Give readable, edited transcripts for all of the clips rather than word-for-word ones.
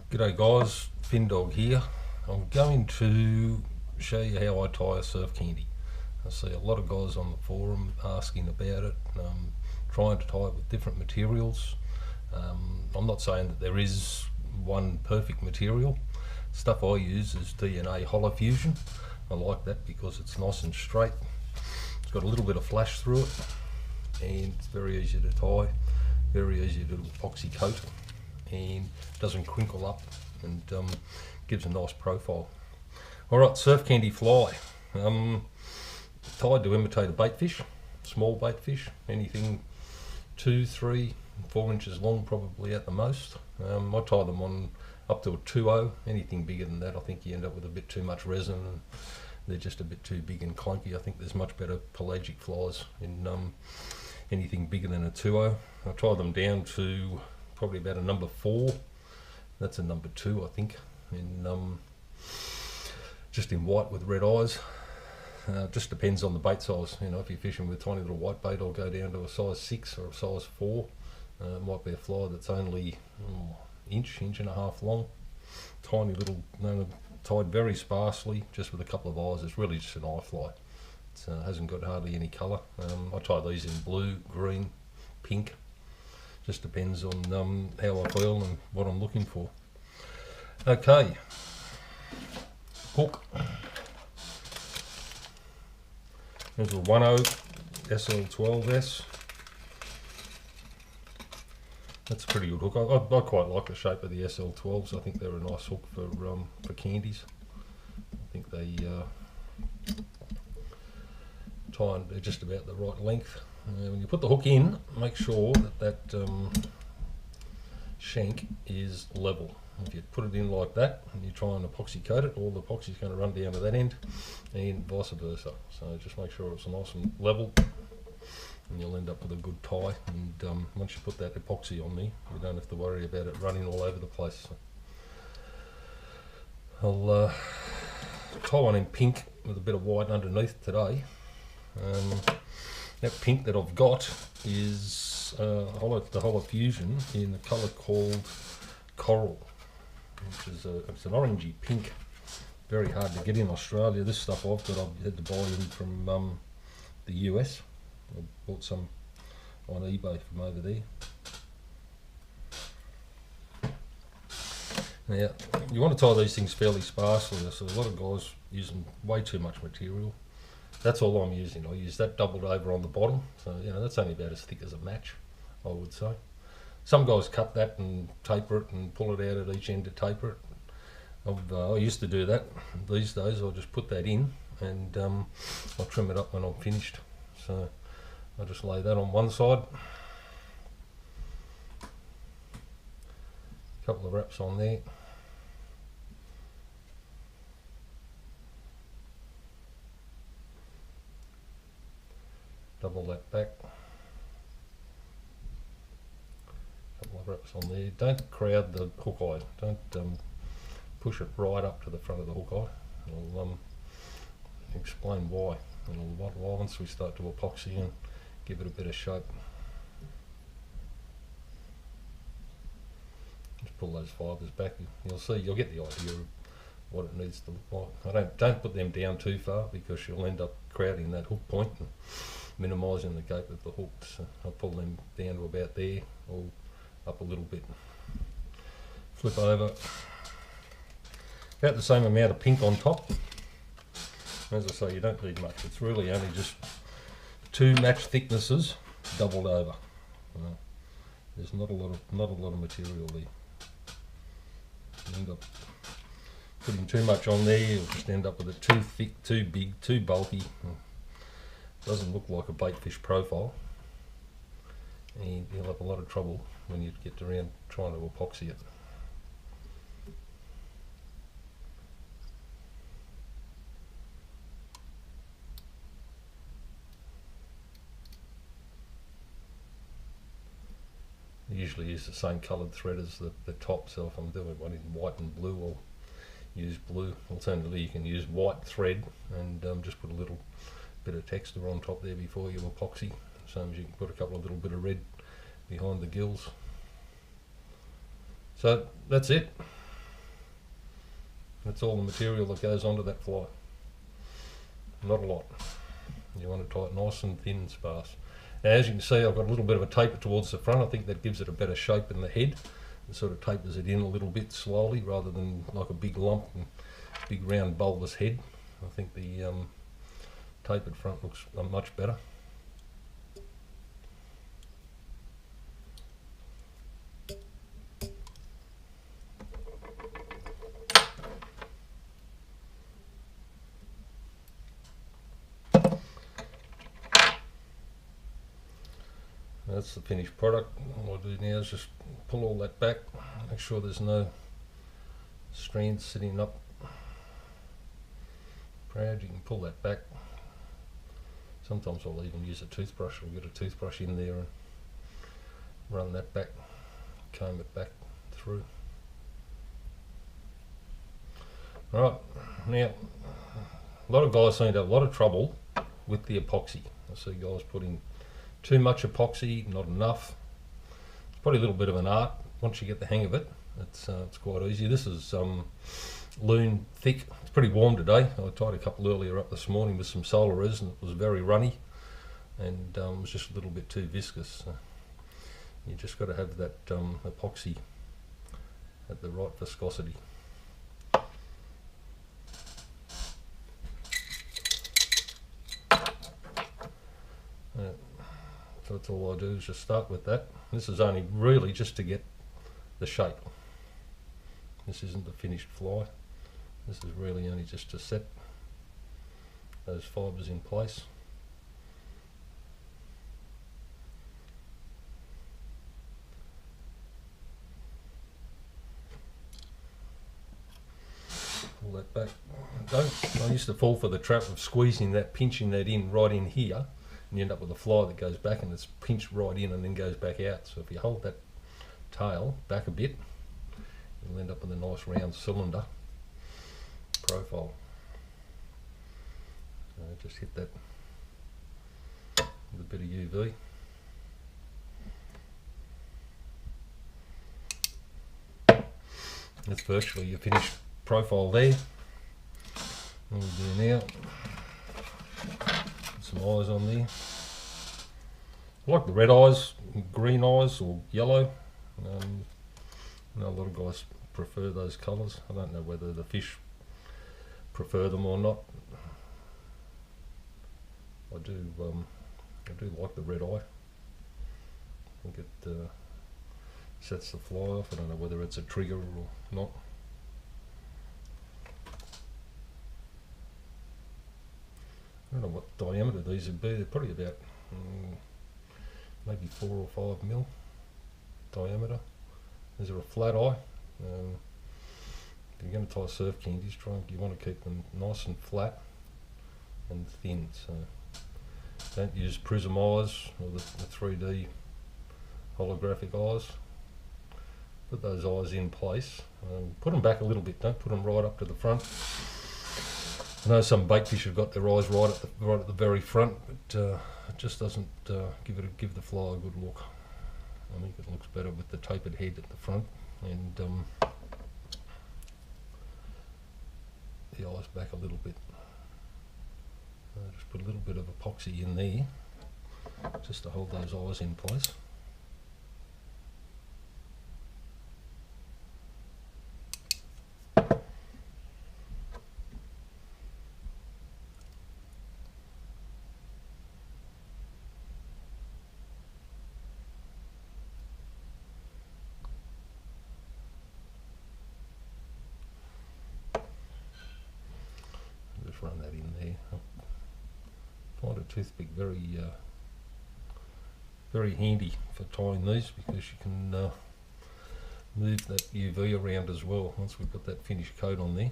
G'day guys, FinDog here. I'm going to show you how I tie a surf candy. I see a lot of guys on the forum asking about it, trying to tie it with different materials. I'm not saying that there is one perfect material. Stuff I use is DNA hollow fusion. I like that because it's nice and straight. It's got a little bit of flash through it and it's very easy to tie, very easy to epoxy coat, and doesn't crinkle up and gives a nice profile. Alright, surf candy fly. Tied to imitate a baitfish, small baitfish, anything 2, 3, 4 inches long probably at the most. I tie them on up to a 2.0, anything bigger than that I think you end up with a bit too much resin and they're just a bit too big and clunky. I think there's much better pelagic flies in anything bigger than a 2.0. I tie them down to probably about a number 4. That's a number 2 I think, in just in white with red eyes. Just depends on the bait size. You know, if you're fishing with tiny little white bait, I'll go down to a size 6 or a size 4. It might be a fly that's only inch and a half long, tiny little, tied very sparsely, just with a couple of eyes. It's really just an eye fly. It hasn't got hardly any colour. I tie these in blue, green, pink. Just depends on how I feel and what I'm looking for. Okay, hook. There's a 1.0 SL12S. That's a pretty good hook. I quite like the shape of the SL12s. I think they're a nice hook for candies. I think they tie, they're just about the right length. When you put the hook in, make sure that shank is level. If you put it in like that and you try and epoxy coat it, all the epoxy is going to run down to that end and vice versa. So just make sure it's nice and level and you'll end up with a good tie. And once you put that epoxy on there, you don't have to worry about it running all over the place. So I'll tie one in pink with a bit of white underneath today. That pink that I've got is the hollow fusion in the colour called Coral, which is it's an orangey pink, very hard to get in Australia. This stuff I've had to buy in from the US. I bought some on eBay from over there. Now you want to tie these things fairly sparsely, so a lot of guys using way too much material. That's all I'm using. I use that doubled over on the bottom, so you know that's only about as thick as a match, I would say. Some guys cut that and taper it and pull it out at each end to taper it. I used to do that. These days I'll just put that in and I'll trim it up when I'm finished. So I'll just lay that on one side. A couple of wraps on there. Double that back. Couple of wraps on there. Don't crowd the hook eye. Don't push it right up to the front of the hook eye. I'll explain why in a little while once we start to epoxy and give it a bit of shape. Just pull those fibres back. You'll see. You'll get the idea of what it needs to look like. Don't put them down too far because you'll end up crowding that hook point and minimising the gape of the hooks. So I'll pull them down to about there or up a little bit. Flip over. About the same amount of pink on top. As I say, you don't need much. It's really only just 2 match thicknesses doubled over. There's not a lot of material there. You end up putting too much on there, you'll just end up with it too thick, too big, too bulky. Doesn't look like a baitfish profile, and you'll have a lot of trouble when you get around trying to epoxy it. I usually use the same coloured thread as the top, so if I'm doing one in white and blue, I'll use blue. Alternatively, you can use white thread and just put a little bit of texture on top there before you epoxy. Same as you can put a couple of little bit of red behind the gills. So that's it. That's all the material that goes onto that fly. Not a lot. You want to tie it nice and thin and sparse. Now, as you can see, I've got a little bit of a taper towards the front. I think that gives it a better shape in the head. It sort of tapers it in a little bit slowly rather than like a big lump and big round bulbous head. I think the tapered front looks much better. That's the finished product. What I'll do now is just pull all that back, make sure there's no strands sitting up proud. You can pull that back. Sometimes I'll even use a toothbrush. I'll get a toothbrush in there and run that back, comb it back through. Alright, now a lot of guys seem to have a lot of trouble with the epoxy. I see guys putting too much epoxy, not enough. It's probably a little bit of an art. Once you get the hang of it, it's quite easy. This is loon thick. It's pretty warm today. I tied a couple earlier up this morning with some solar resin. It was very runny and it was just a little bit too viscous. So you just got to have that epoxy at the right viscosity. So that's all I do is just start with that. This is only really just to get the shape. This isn't the finished fly. This is really only just to set those fibres in place. Pull that back. I used to fall for the trap of squeezing that, pinching that in right in here, and you end up with a fly that goes back and it's pinched right in and then goes back out. So if you hold that tail back a bit, you'll end up with a nice round cylinder profile. Just hit that with a bit of UV. That's virtually your finished profile there. What we'll do now, put some eyes on there. I like the red eyes, green eyes or yellow. I know a lot of guys prefer those colours. I don't know whether the fish prefer them or not. I do like the red eye. I think it sets the fly off. I don't know whether it's a trigger or not. I don't know what diameter these would be. They're probably about maybe 4 or 5 mil diameter. These are a flat eye. If you're going to tie surf candies, you want to keep them nice and flat and thin. So don't use prism eyes or the 3D holographic eyes. Put those eyes in place. Put them back a little bit. Don't put them right up to the front. I know some baitfish have got their eyes right at the very front, but it just doesn't give the fly a good look. I think it looks better with the tapered head at the front and the eyes back a little bit. Just put a little bit of epoxy in there just to hold those eyes in place. Just run that in there. I find a toothpick very handy for tying these because you can move that UV around as well. Once we've got that finished coat on there,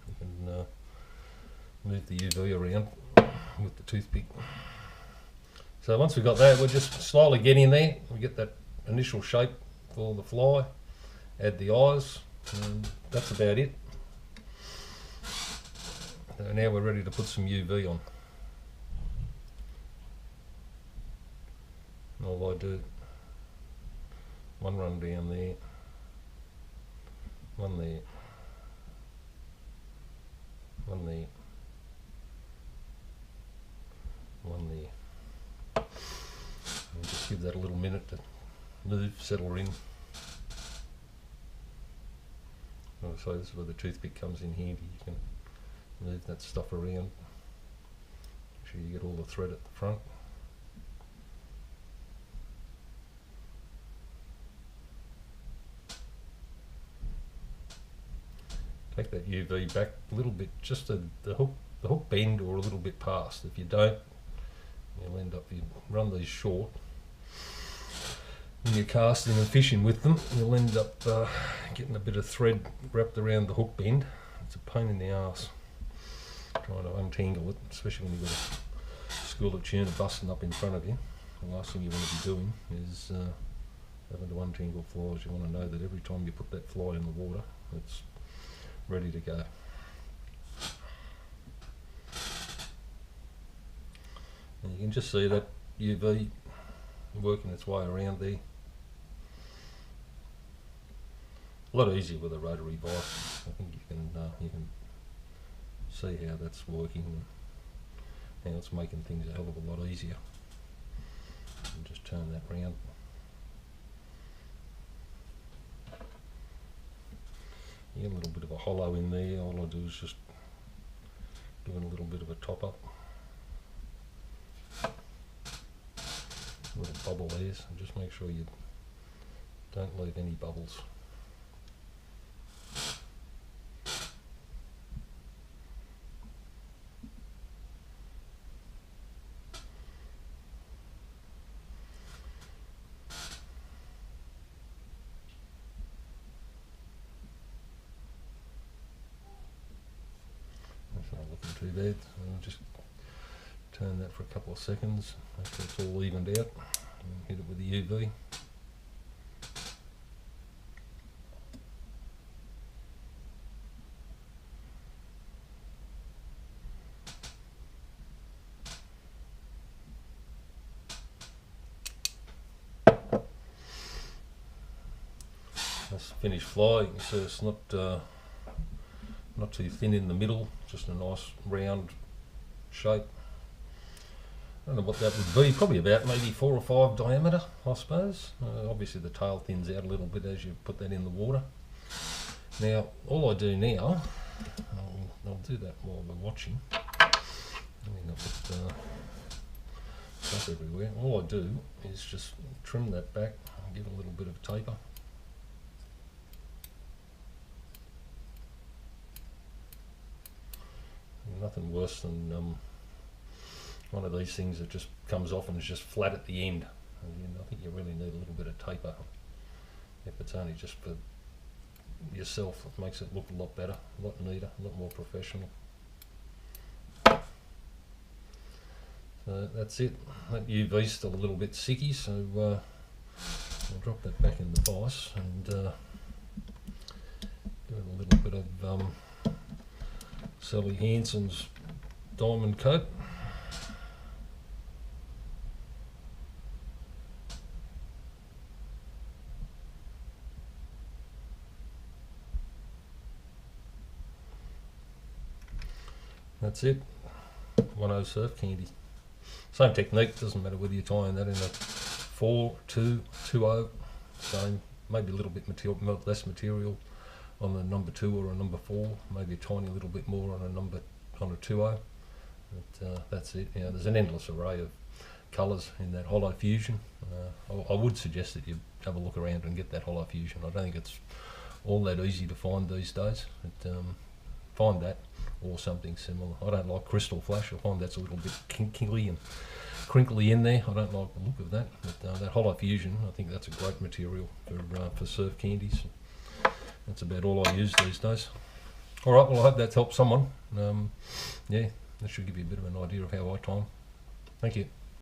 you can move the UV around with the toothpick. So once we've got that, we'll just slowly get in there. We get that initial shape for the fly, add the eyes, and that's about it. So now we're ready to put some UV on. And all I do, one run down there, one there, One there. One there. And just give that a little minute to move, settle in. So this is where the toothpick comes in handy. You can move that stuff around. Make sure you get all the thread at the front. Take that UV back a little bit, just the hook bend or a little bit past. If you don't, you'll end up, you run these short. When you're casting and fishing with them, you'll end up getting a bit of thread wrapped around the hook bend. It's a pain in the arse trying to untangle it, especially when you've got a school of tuna busting up in front of you. The last thing you want to be doing is having to untangle flies. You want to know that every time you put that fly in the water, it's ready to go. And you can just see that UV working its way around there. A lot easier with a rotary vise. I think you can see how that's working and how it's making things a hell of a lot easier. And just turn that round. You get a little bit of a hollow in there. All I do is just give it a little bit of a top up. A little bubble there, and just make sure you don't leave any bubbles. That's not looking too bad. I'll just turn that for a couple of seconds, make sure it's all evened out, and hit it with the UV. That's a finished fly. You can see it's not too thin in the middle, just a nice round shape. I don't know what that would be, probably about maybe 4 or 5 diameter, I suppose. Obviously the tail thins out a little bit as you put that in the water. Now, all I do now, I'll do that while we're watching. I mean, I'll put stuff everywhere. All I do is just trim that back, give it a little bit of taper. Nothing worse than one of these things that just comes off and is just flat at the end. And I think you really need a little bit of taper. If it's only just for yourself, it makes it look a lot better, a lot neater, a lot more professional. So that's it. That UV's still a little bit sicky, so I'll drop that back in the vise and give it a little bit of Sally Hansen's diamond coat. That's it. 1/0 surf candy. Same technique, doesn't matter whether you're tying that in a 4, 2, 2/0. Same, maybe a little bit less material on the number 2 or a number 4, maybe a tiny little bit more on a 2/0. But that's it. You know, there's an endless array of colours in that hollow fusion. I would suggest that you have a look around and get that hollow fusion. I don't think it's all that easy to find these days. But find that or something similar. I don't like crystal flash. I find that's a little bit kinkly and crinkly in there. I don't like the look of that. But that hollow fusion, I think that's a great material for surf candies. That's about all I use these days. Alright, well I hope that's helped someone. Yeah, that should give you a bit of an idea of how I time. Thank you.